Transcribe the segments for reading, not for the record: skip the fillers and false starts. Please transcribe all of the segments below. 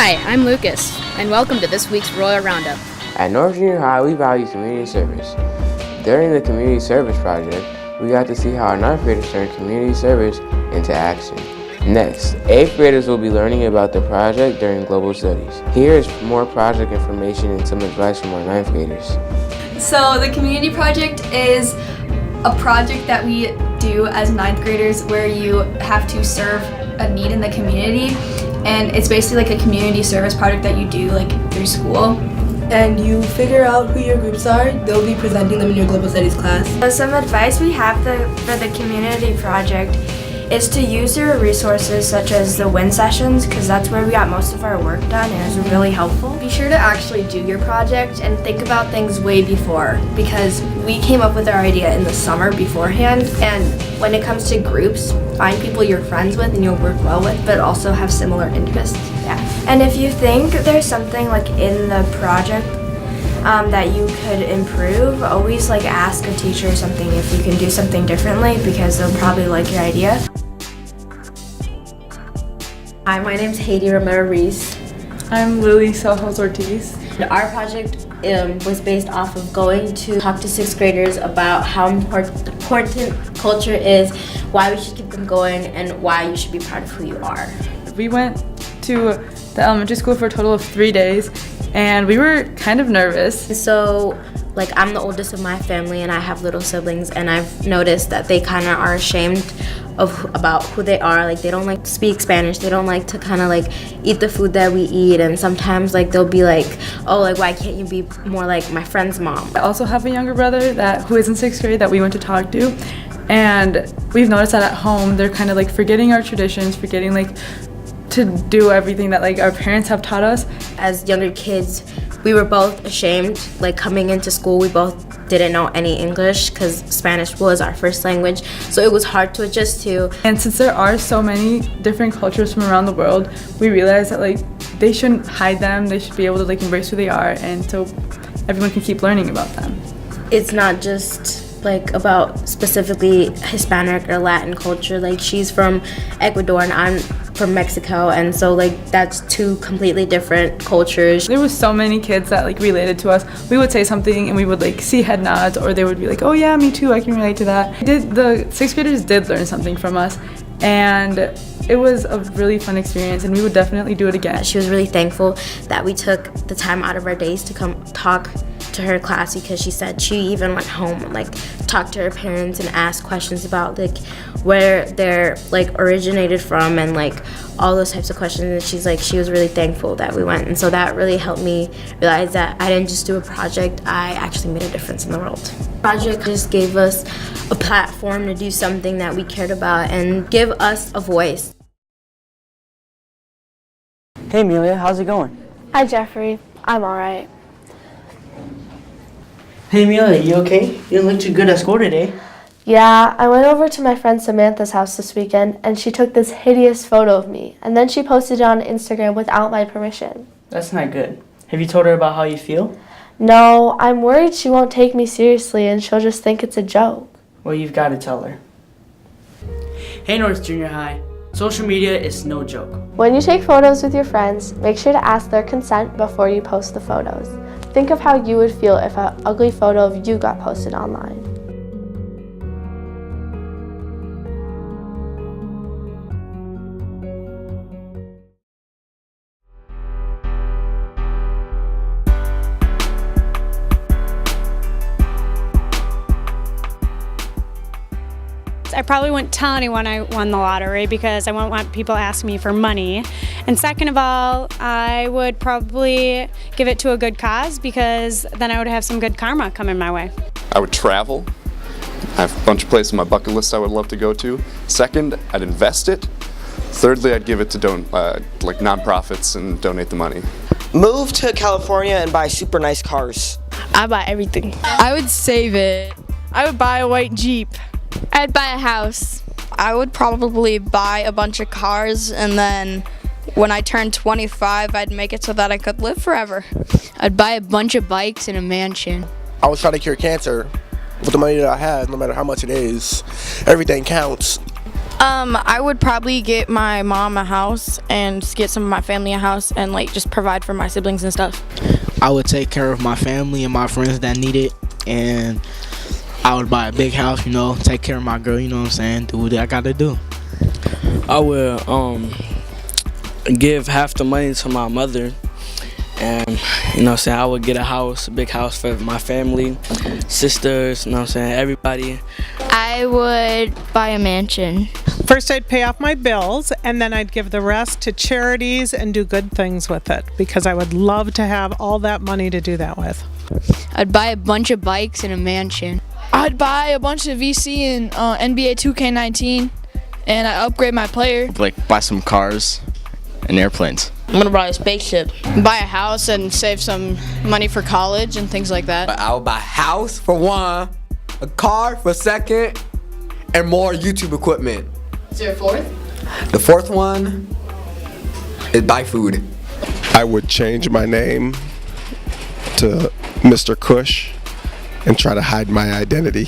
Hi, I'm Lucas, and welcome to this week's Royal Roundup. At North Junior High, we value community service. During the community service project, we got to see how our 9th graders turned community service into action. Next, 8th graders will be learning about the project during global studies. Here is more project information and some advice from our 9th graders. So the community project is a project that we do as 9th graders where you have to serve a need in the community, and it's basically like a community service project that you do like through school. And you figure out who your groups are. They'll be presenting them in your global studies class. Some advice we have for the community project is to use your resources such as the WIN sessions, because that's where we got most of our work done and it's really helpful. Be sure to actually do your project and think about things way before, because we came up with our idea in the summer beforehand, and when it comes to groups, find people you're friends with and you'll work well with but also have similar interests. Yeah. And if you think there's something like in the project that you could improve, always like ask a teacher or something if you can do something differently, because they'll probably like your idea. Hi, my name's Haiti Romero Reese. I'm Lily Selhos Ortiz. Our project was based off of going to talk to 6th graders about how important culture is, why we should keep them going, and why you should be proud of who you are. We went to the elementary school for a total of 3 days, and we were kind of nervous. So, I'm the oldest of my family, and I have little siblings, and I've noticed that they kind of are ashamed about who they are. They don't like to speak Spanish. They don't like to kind of eat the food that we eat, and sometimes they'll be like, oh, why can't you be more like my friend's mom? I also have a younger brother who is in 6th grade that we went to talk to, and we've noticed that at home they're kind of forgetting our traditions, forgetting to do everything that our parents have taught us. As younger kids, we were both ashamed. Coming into school, we both didn't know any English because Spanish was our first language, so it was hard to adjust to. And since there are so many different cultures from around the world, we realized that they shouldn't hide them. They should be able to embrace who they are, and so everyone can keep learning about them. It's not just about specifically Hispanic or Latin culture. She's from Ecuador and I'm from Mexico, and so that's two completely different cultures. There was so many kids that related to us. We would say something and we would see head nods, or they would be oh yeah, me too, I can relate to that. The 6th graders did learn something from us, and it was a really fun experience, and we would definitely do it again. She was really thankful that we took the time out of our days to come talk to her class, because she said she even went home and talked to her parents and asked questions about where they're originated from, and all those types of questions. And she was really thankful that we went, and so that really helped me realize that I didn't just do a project, I actually made a difference in the world. The project just gave us a platform to do something that we cared about and give us a voice. Hey Amelia, how's it going? Hi Jeffrey, I'm alright. Hey Amelia, you okay? You didn't look too good at school today. Yeah, I went over to my friend Samantha's house this weekend, and she took this hideous photo of me, and then she posted it on Instagram without my permission. That's not good. Have you told her about how you feel? No, I'm worried she won't take me seriously and she'll just think it's a joke. Well, you've got to tell her. Hey North Junior High, social media is no joke. When you take photos with your friends, make sure to ask their consent before you post the photos. Think of how you would feel if an ugly photo of you got posted online. I probably wouldn't tell anyone I won the lottery because I wouldn't want people asking me for money. And second of all, I would probably give it to a good cause, because then I would have some good karma coming my way. I would travel. I have a bunch of places on my bucket list I would love to go to. Second, I'd invest it. Thirdly, I'd give it to nonprofits and donate the money. Move to California and buy super nice cars. I buy everything. I would save it. I would buy a white Jeep. I'd buy a house. I would probably buy a bunch of cars, and then when I turned 25, I'd make it so that I could live forever. I'd buy a bunch of bikes and a mansion. I would try to cure cancer with the money that I have, no matter how much it is. Everything counts. I would probably get my mom a house and just get some of my family a house and like just provide for my siblings and stuff. I would take care of my family and my friends that need it, and I would buy a big house, take care of my girl, what I'm saying, do what I gotta do. I would give half the money to my mother, and I would get a big house for my family, sisters, everybody. I would buy a mansion. First, I'd pay off my bills, and then I'd give the rest to charities and do good things with it, because I would love to have all that money to do that with. I'd buy a bunch of bikes and a mansion. I'd buy a bunch of VC and NBA 2K19, and I'd upgrade my player. Like buy some cars and airplanes. I'm gonna buy a spaceship. Buy a house and save some money for college and things like that. I would buy a house for one, a car for second, and more YouTube equipment. Is there a fourth? The fourth one is buy food. I would change my name to Mr. Kush and try to hide my identity.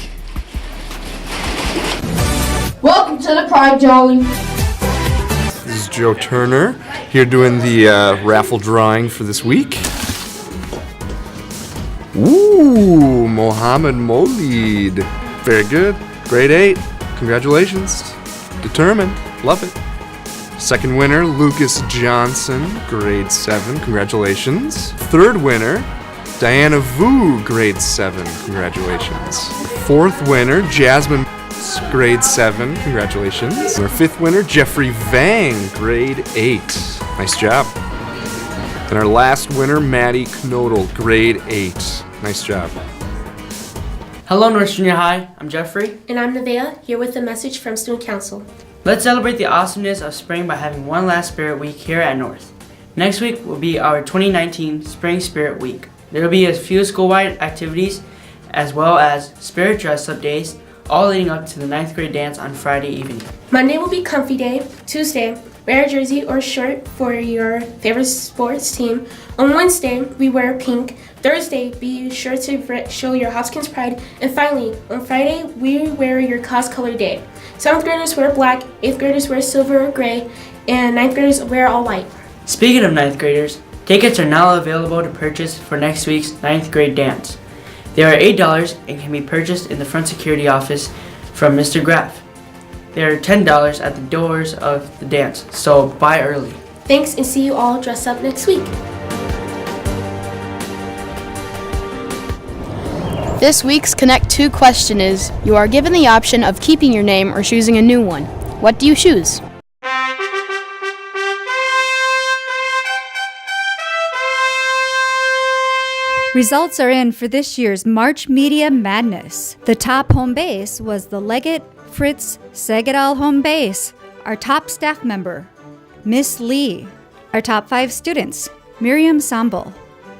Welcome to the Pride Jolly. This is Joe Turner here doing the raffle drawing for this week. Ooh, Mohammed Molid. Very good. Grade 8. Congratulations. Determined. Love it. Second winner, Lucas Johnson, grade 7. Congratulations. Third winner, Diana Vu, grade 7. Congratulations. Fourth winner, Jasmine, grade 7. Congratulations. Our fifth winner, Jeffrey Vang, grade 8. Nice job. And our last winner, Maddie Knodel, grade 8. Nice job. Hello, North Junior High. I'm Jeffrey. And I'm Nevaeh, here with a message from Student Council. Let's celebrate the awesomeness of spring by having one last Spirit Week here at North. Next week will be our 2019 Spring Spirit Week. There will be a few school-wide activities as well as Spirit Dress-Up Days, all leading up to the 9th grade dance on Friday evening. Monday will be Comfy Day. Tuesday, wear a jersey or shirt for your favorite sports team. On Wednesday, we wear pink. Thursday, be sure to show your Hopkins pride. And finally, on Friday, we wear your cause color day. 7th graders wear black, 8th graders wear silver or gray, and 9th graders wear all white. Speaking of 9th graders, tickets are now available to purchase for next week's 9th grade dance. They are $8 and can be purchased in the front security office from Mr. Graff. They are $10 at the doors of the dance, so buy early. Thanks, and see you all dressed up next week. This week's Connect 2 question is, you are given the option of keeping your name or choosing a new one. What do you choose? Results are in for this year's March Media Madness. The top home base was the Leggett Fritz Segedal home base. Our top staff member, Miss Lee. Our top 5 students, Miriam Sambal,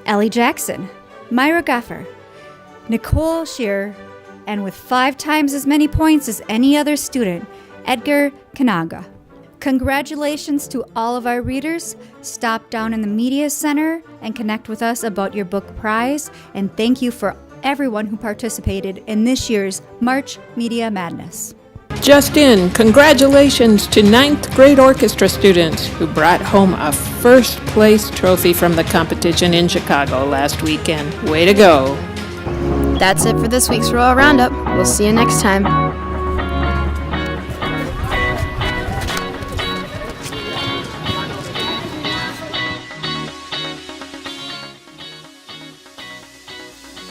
Ellie Jackson, Myra Gaffer, Nicole Shearer, and with 5 times as many points as any other student, Edgar Kanaga. Congratulations to all of our readers. Stop down in the Media Center and connect with us about your book prize. And thank you for everyone who participated in this year's March Media Madness. Just in, congratulations to 9th grade orchestra students who brought home a first place trophy from the competition in Chicago last weekend. Way to go. That's it for this week's Royal Roundup. We'll see you next time.